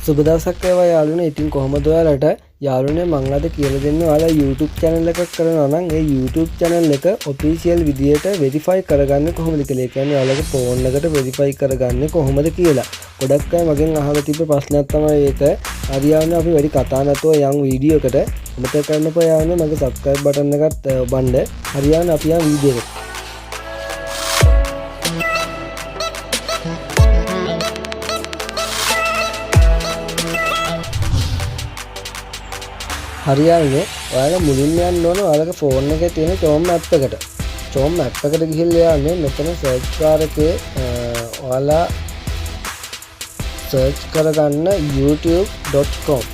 සුබ දවසක් වේවා යාළුවනේ. ඉතින් කොහොමද ඔයාලට යාළුවනේ මම අද කියලා දෙන්නේ ඔයාලා YouTube channel එකක් කරනවා නම් ඒ YouTube channel එක official විදියට verify කරගන්නේ කොහොමද කියලා. ඒ කියන්නේ ඔයාලගේ phone එකට verify කරගන්නේ කොහොමද කියලා. ගොඩක් අය මගෙන් අහලා තිබ්බ ප්‍රශ්නයක් තමයි ඒක. හරියන්නේ අපි වැඩි කතා නැතුව යම් වීඩියෝ එකට අමතක කරන්නකෝ යාළුවනේ මගේ subscribe button එකත් ඔබන්න. හරියන්නේ අපි යම් වීඩියෝ එකට. හරියන්නේ ඔයාලා මුලින්ම යන්න ඕන ඔයාලගේ ෆෝන් එකේ තියෙන Chrome app එකට. Chrome app එකට ගිහිල්ලා යන්නේ මෙතන search bar එකේ ඔයාලා search කරගන්න youtube.com.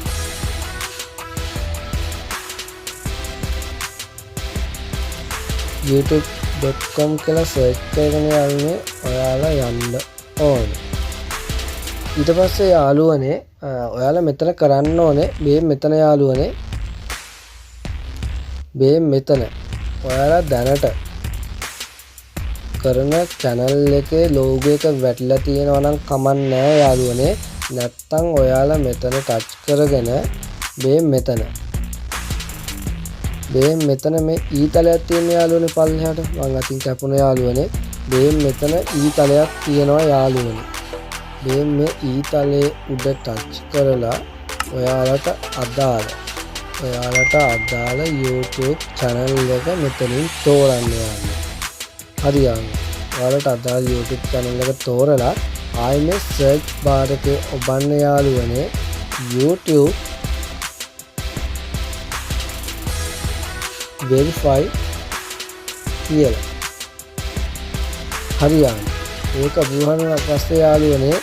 youtube.com කියලා search කරගෙන යන්නේ ඔයාලා යන්න ඕනේ. ඊට පස්සේ යාළුවනේ ඔයාලා මෙතන කරන්න ඕනේ මේ මෙතන යාළුවනේ මේ මෙතන ඔයාලා දැනට කරන channel එකේ logo එක වැටිලා තියෙනවා නම් කමක් නැහැ යාළුවනේ. නැත්තම් ඔයාලා මෙතන touch කරගෙන මේ මෙතන මේ ඊතලයක් තියෙන යාළුවනේ පල්ලෙහාට මම අතින් කැපුණ යාළුවනේ. මේ මෙතන ඊතලයක් තියෙනවා යාළුවනේ. මේ ඊතලයේ උඩ touch කරලා ඔයාලට අදාළ YouTube channel එක මෙතනින් තෝරන්න යන්න. හරියන්නේ. ඔයාලට අදාළ YouTube channel එක තෝරලා ආයෙත් search bar එකේ ඔබන්න යාළුවනේ YouTube verify කියලා. හරියන්නේ. ඒක බුහන පස්සේ යාළුවනේ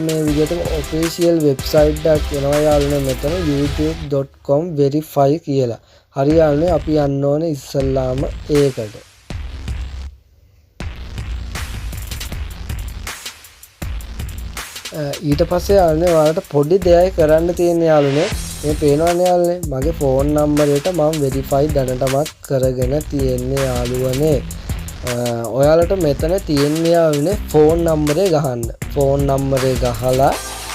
මේ විදිහටම official website එකක් එනවා යාළුවනේ මෙතන youtube.com verify කියලා. හරි යාළුවනේ අපි යන්න ඕනේ ඉස්සල්ලාම ඒකට. ඊට පස්සේ යාළුවනේ ඔයාලට පොඩි දෙයක් කරන්න තියෙන යාළුවනේ මේ පේනවනේ යාළුවනේ මගේ phone number එකට මම verify දැනටමත් කරගෙන තියෙන්නේ යාළුවනේ. ඔයාලට මෙතන තියෙන්නේ යාළුවනේ phone number එක ගහන්න. phone number එක ගහලා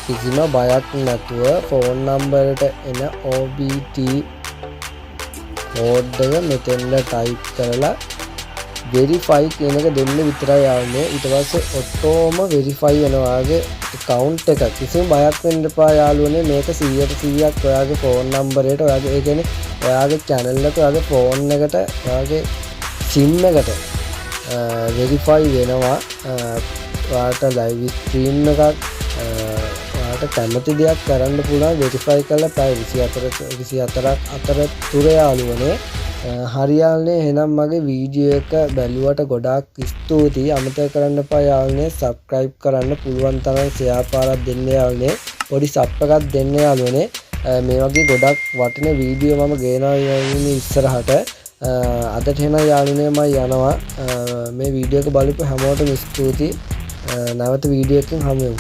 කිසිම බයක් නැතුව phone number එකට එන OBT code එක මෙතෙන්ද type කරලා verify කියන එක දෙන්න විතරයි යාළුවනේ. ඊට පස්සේ ඔටෝම verify වෙනවා වාගේ account එක. කිසිම බයක් වෙන්න එපා යාළුවනේ. මේක 100% ඔයාගේ phone number එකට ඔයාගේ ඒ කියන්නේ ඔයාගේ channel එක ඔයාගේ phone එකට ඔයාගේ SIM එකට verify වෙනවා. ඔයාලට live stream එකක් ඔයාලට කැමති දෙයක් කරන්න පුළුවන් verify කරලා පැය 24ක් අතරතුර යාළුවනේ. හරියන්නේ එහෙනම් මගේ වීඩියෝ එක බැලුවට ගොඩාක් ස්තුතියි. අමතක කරන්න එපා යාළුවනේ subscribe කරන්න පුළුවන් තරම් share පාරක් දෙන්න යාළුවනේ. පොඩි sub එකක් දෙන්න යාළුවනේ. මේ වගේ ගොඩක් වටින වීඩියෝ මම ගේනවා ඉන්නේ ඉස්සරහට. අදට එහෙනම් යාළුවනේ මම යනවා. මේ වීඩියෝ එක බලපු හැමෝටම ස්තුතියි. නැවත වීඩියෝ එකකින් හමු වෙමු.